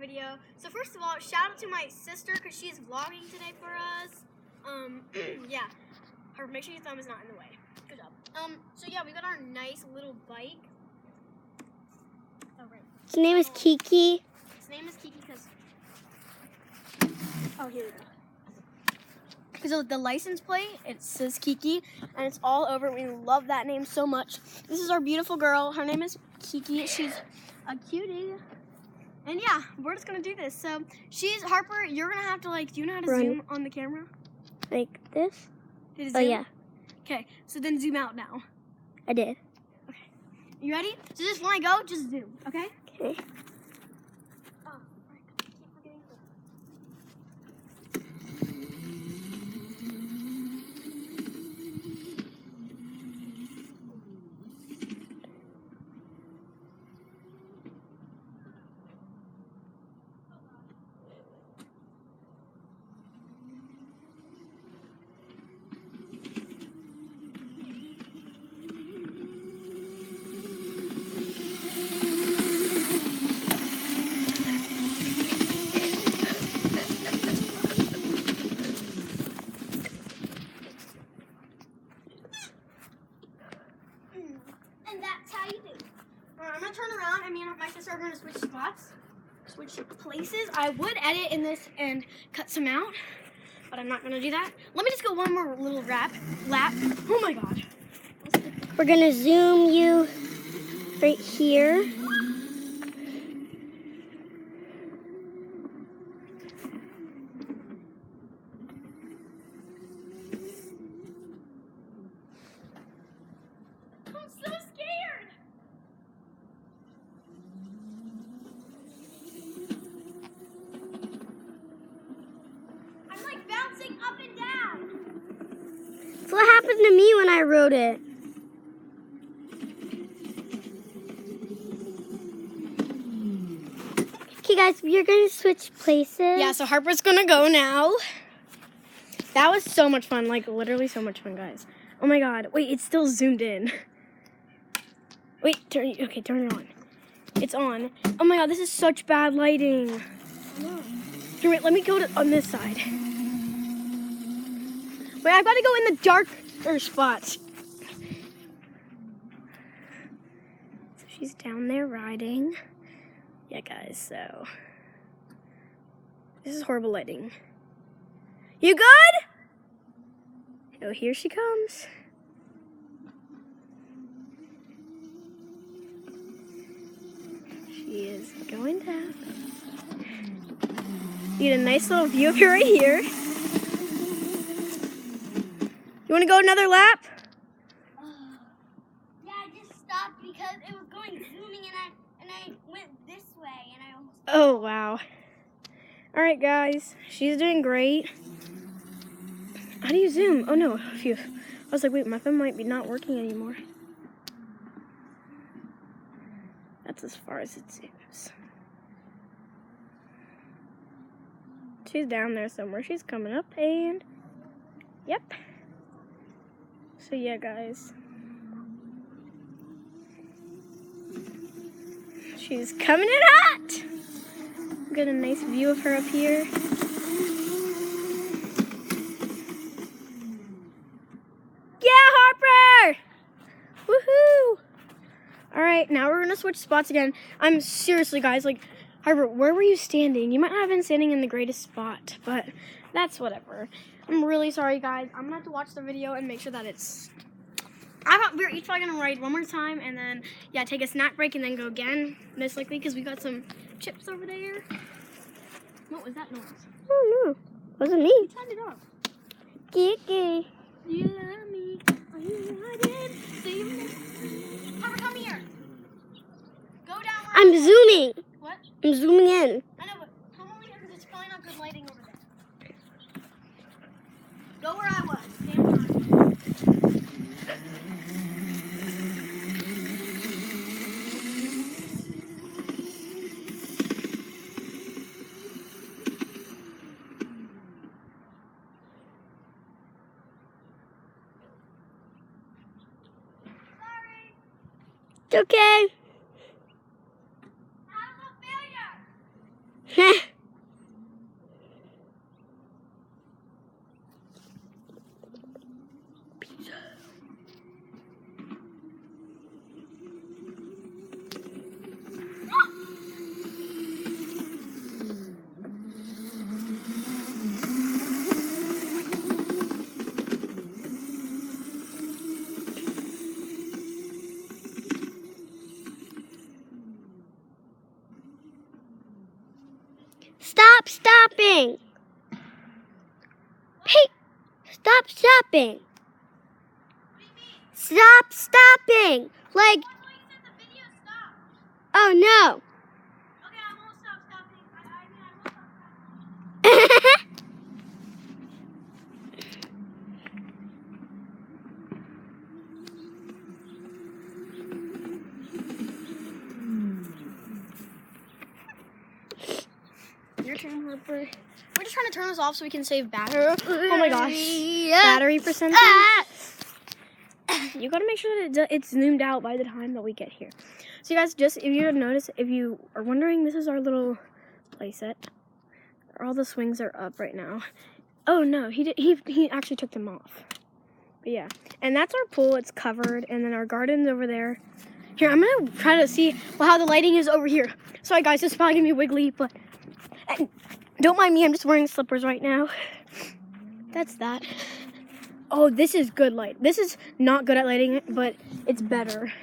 video. So first of all, shout out to my sister because she's vlogging today for us. Yeah. Make sure your thumb is not in the way. Good job. So yeah, we got our nice little bike. Oh, right. His name is Kiki. His name is Kiki because... Oh, here we go. Because of the license plate, it says Kiki, and it's all over. We love that name so much. This is our beautiful girl. Her name is Kiki. She's a cutie. And yeah, we're just going to do this. So she's, Harper, you're going to have to do you know how to zoom on the camera? Like this? Did it Oh, zoom? yeah. Okay, so then zoom out now. I did. Okay. You ready? So just when I go, just zoom, okay? Okay. Oh, right. I keep forgetting this. And that's how you do. Alright, I'm gonna turn around and me and my sister are gonna switch spots, switch places. I would edit in this and cut some out, but I'm not gonna do that. Let me just go one more little lap. Oh my god. We're going to zoom you right here. I'm so scared. I'm like bouncing up and down. That's what happened to me when I rode it. Okay, guys, we're going to switch places. Yeah, so Harper's gonna go now. That was so much fun, like literally so much fun, guys. Oh my god, wait, it's still zoomed in. Wait, turn it on. It's on. Oh my god, this is such bad lighting. Here, wait, let me go on this side. Wait, I've got to go in the darker spots. So she's down there riding. Yeah, guys, so this is horrible lighting. You good? Oh, here she comes. She is going down. You get a nice little view of her right here. You want to go another lap? Yeah, I just stopped because it was going zooming and I went this way and I almost... Oh, wow. All right, guys. She's doing great. How do you zoom? Oh, no. Phew. I was like, wait, my thumb might be not working anymore. That's as far as it zooms. She's down there somewhere. She's coming up and... Yep. So, yeah, guys. She's coming in hot! Get a nice view of her up here. Yeah, Harper! Woohoo! All right, now we're gonna switch spots again. I'm seriously, guys, like, Harper, where were you standing? You might not have been standing in the greatest spot, but that's whatever. I'm really sorry, guys. I'm gonna have to watch the video and make sure that it's... we're each probably gonna ride one more time and then, yeah, take a snack break and then go again, most likely, because we got some chips over there. What was that noise? Oh, no. Wasn't me. You turned it off. Kiki. You love me. Oh, I did. So you Harper, come here. Go down where I'm zooming. What? I'm zooming in. I know, but come over here because it's probably not good lighting over there. Go where I was. Stand behind. It's okay. That was a failure. Stop stopping. Hey, stop stopping. Stop stopping. Like, oh no. Okay, I won't stop stopping. I won't stop stopping. Your turn, Harper. We're just trying to turn this off so we can save battery. Oh my gosh. Battery percentage. You gotta make sure that it's zoomed out by the time that we get here. So you guys, just if you notice, if you are wondering, this is our little playset. All the swings are up right now. Oh no, he actually took them off. But yeah, and that's our pool. It's covered, and then our garden's over there. Here, I'm gonna try to see how the lighting is over here. Sorry guys, this is probably gonna be wiggly, but don't mind me. I'm just wearing slippers right now. That's that. Oh, this is good light. This is not good at lighting, but it's better.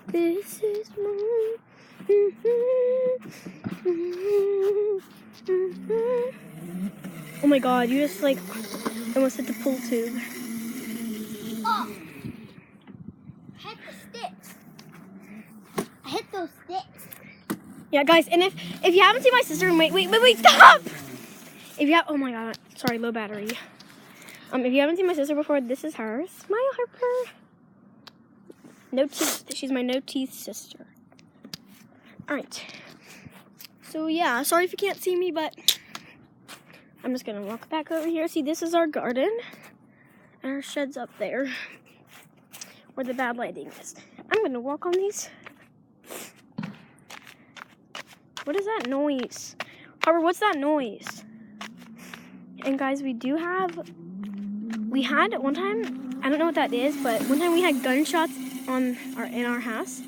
This is my... Oh my god, you just like almost hit the pool tube. Oh! I hit the sticks. I hit those sticks. Yeah, guys, and if you haven't seen my sister, wait, stop! If you have, oh my god, sorry, low battery. If you haven't seen my sister before, this is her. Smile, Harper. No teeth. She's my no teeth sister. All right. So yeah, sorry if you can't see me, but I'm just gonna walk back over here. See, this is our garden, and our shed's up there, where the bad lighting is. I'm gonna walk on these. What is that noise? Harper, what's that noise? And guys, we had one time, I don't know what that is, but one time we had gunshots in our house.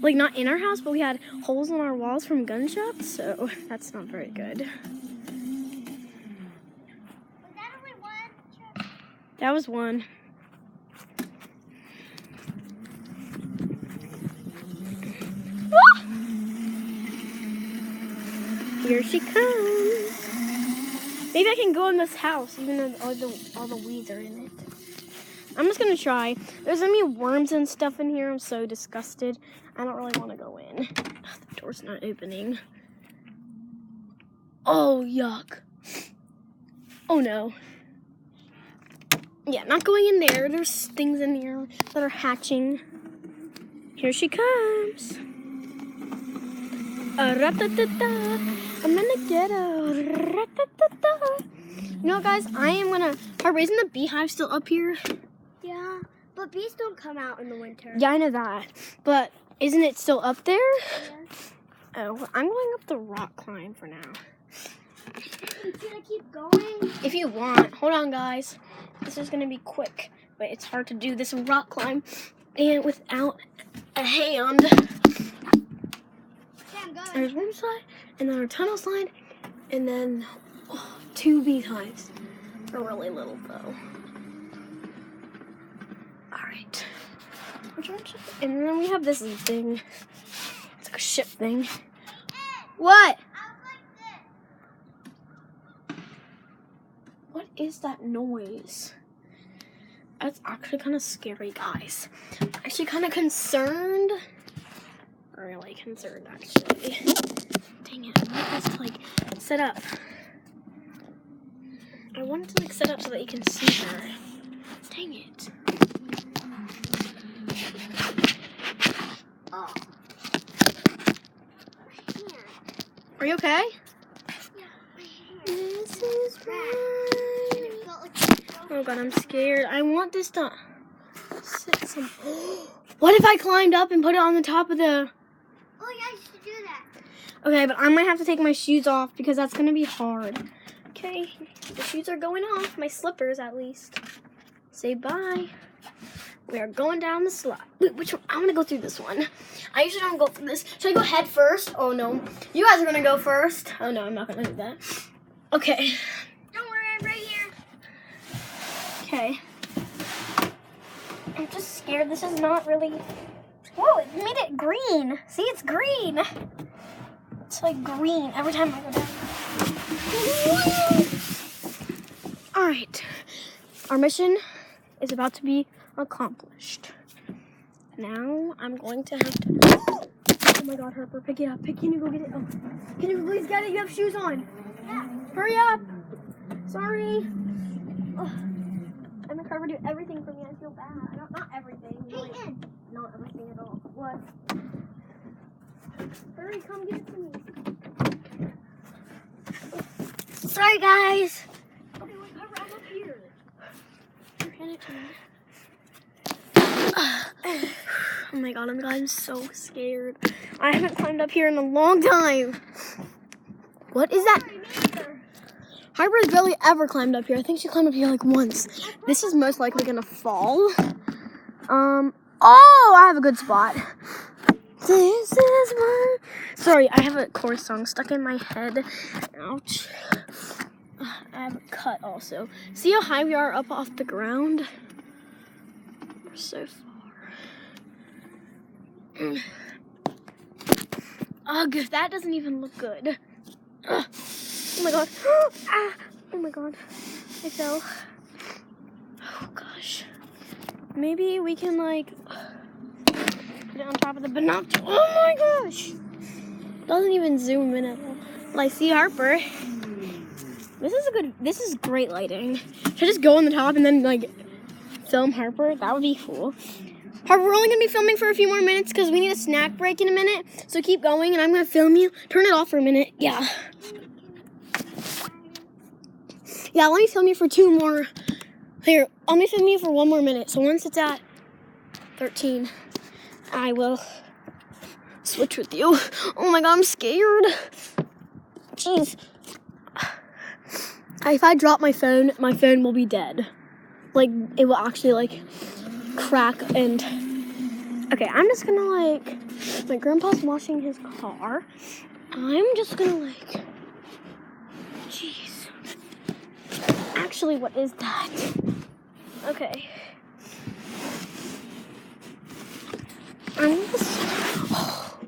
Like, not in our house, but we had holes in our walls from gunshots, so that's not very good. Was that only one trip? That was one. Here she comes. Maybe I can go in this house, even though all the weeds are in it. I'm just gonna try. There's gonna be worms and stuff in here. I'm so disgusted. I don't really want to go in. The door's not opening. Oh, yuck. Oh no. Yeah, not going in there. There's things in here that are hatching. Here she comes. Ra-ta-ta-ta. I'm gonna get her. Ra-ta-ta-ta. You know, guys, I am gonna. Isn't the beehive still up here? Yeah, but bees don't come out in the winter. Yeah, I know that. But isn't it still up there? Yeah. Oh, well, I'm going up the rock climb for now. Should I keep going? If you want. Hold on, guys. This is gonna be quick, but it's hard to do this rock climb and without a hand. Okay, I'm going. There's one side, and then our tunnel slide, and then 2 beehives. They're really little though. Alright. And then we have this thing. It's like a ship thing. What? What is that noise? That's actually kind of scary, guys. I'm actually kind of concerned. Really concerned, actually. Dang it, I want this to, like, set up. I want it to, like, set up so that you can see her. Dang it. Oh. Are you okay? Yeah, my hand. This is right. And it felt like Oh god, I'm scared. I want this to sit some. What if I climbed up and put it on the top of the... Oh yeah, you should do that. Okay, but I might have to take my shoes off because that's gonna be hard. Okay, the shoes are going off. My slippers, at least. Say bye. We are going down the slide. Wait, which one? I want to go through this one. I usually don't go through this. Should I go head first? Oh no. You guys are gonna go first. Oh no, I'm not gonna do that. Okay. Don't worry, I'm right here. Okay. I'm just scared. This is not really... Whoa, it made it green. See, it's green. It's like green every time I go down. All right, our mission is about to be accomplished. Now I'm going to have to. Oh my God, Harper, pick it up. Can you go get it? Oh. Can you please get it? You have shoes on. Yeah. Hurry up. Sorry. Oh. I'm gonna try to do everything for me. I feel bad. Not everything. Really, Peyton. not everything at all. What? Hurry, come get it to me. Sorry, guys. Okay, wait, Harper, I'm up here. Hand it to me. Oh my God, I'm so scared. I haven't climbed up here in a long time. What is that? Harper's barely ever climbed up here. I think she climbed up here like once. This is most likely gonna fall. Oh, I have a good spot. This is my... Sorry, I have a chorus song stuck in my head. Ouch. I have a cut also. See how high we are up off the ground? We're so far. Ugh, that doesn't even look good. Ugh. Oh my God. Ah. Oh my God. I fell. Oh gosh. Maybe we can like put it on top of the binocular. Oh my gosh. Doesn't even zoom in at all. Well, I see Harper. This is great lighting. Should I just go on the top and then like film Harper? That would be cool. Harper, we're only gonna be filming for a few more minutes because we need a snack break in a minute. So keep going and I'm gonna film you. Turn it off for a minute. Yeah. Yeah, let me film you for 2 more. Here, let me film you for 1 more minute. So once it's at 13, I will switch with you. Oh my God, I'm scared. Jeez. If I drop my phone will be dead. Like, it will actually, like, crack and... Okay, I'm just gonna, like... My grandpa's washing his car. I'm just gonna, like... Jeez. Actually, what is that? Okay. I'm just... Oh,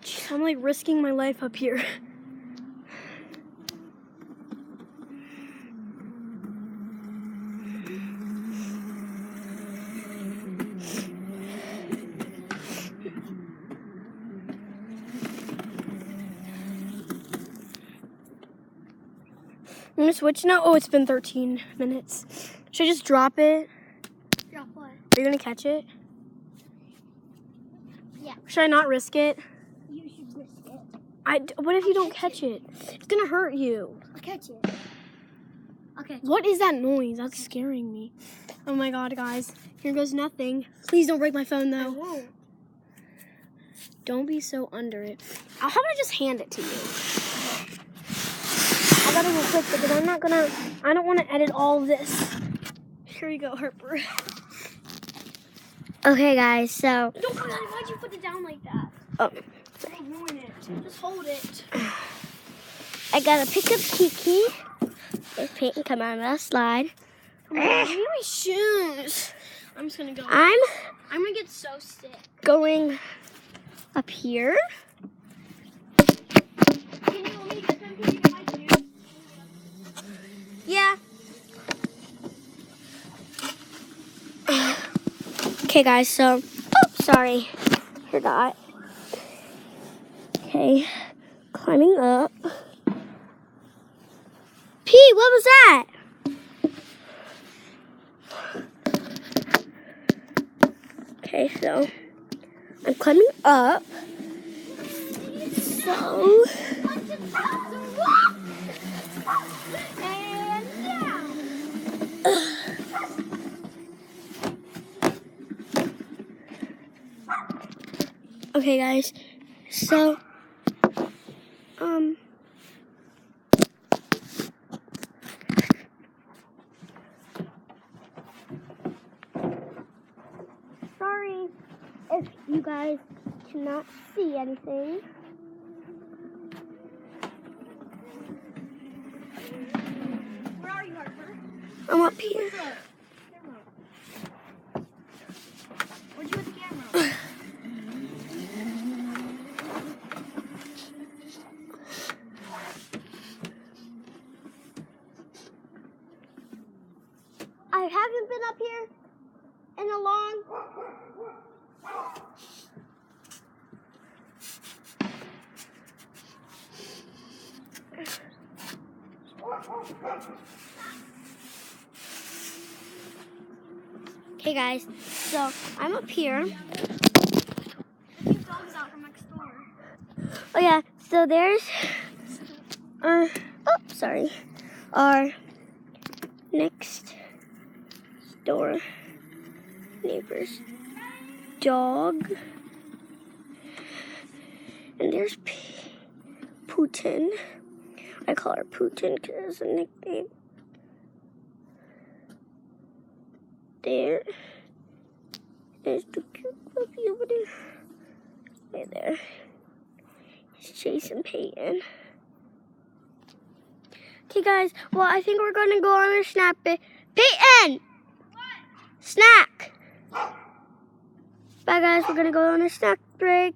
jeez, I'm, like, risking my life up here. I'm gonna switch now. Oh, it's been 13 minutes. Should I just drop it? Drop what? Are you gonna catch it? Yeah. Should I not risk it? You should risk it. What if you don't catch it? It's gonna hurt you. I'll catch it. Okay. What is that noise? That's scaring me. Oh my God, guys. Here goes nothing. Please don't break my phone I though. won't. Don't be so under it. How about I just hand it to you? I gotta go quick because I don't want to edit all of this. Here you go, Harper. Okay, guys, so... Don't come on, why'd you put it down like that? Oh. Don't ruin it. Just hold it. I gotta pick up Kiki. If Peyton come on the slide. Oh my God, give me my shoes. I'm just gonna go. I'm gonna get so sick. going up here. Can you let me get them? Can you get my shoes? Yeah. Okay, guys, so... Oh, sorry. Forgot. Okay. Climbing up. P, what was that? Okay, so... I'm climbing up. So... And down. Okay, guys, so, sorry if you guys cannot see anything. Where are you, Harper? I'm up here. Where'd you put the camera? haven't been up here in a long. Okay, guys. So I'm up here. Dogs out from next door. Oh yeah. So there's sorry. Our next door neighbor's dog. And there's Putin. I call her Putin because it's a nickname. There. There's the cute puppy over there. Right there. He's chasing Peyton. Okay, guys. Well, I think we're going to go on a snack break. Peyton! What? Snack! Bye, guys. We're going to go on a snack break.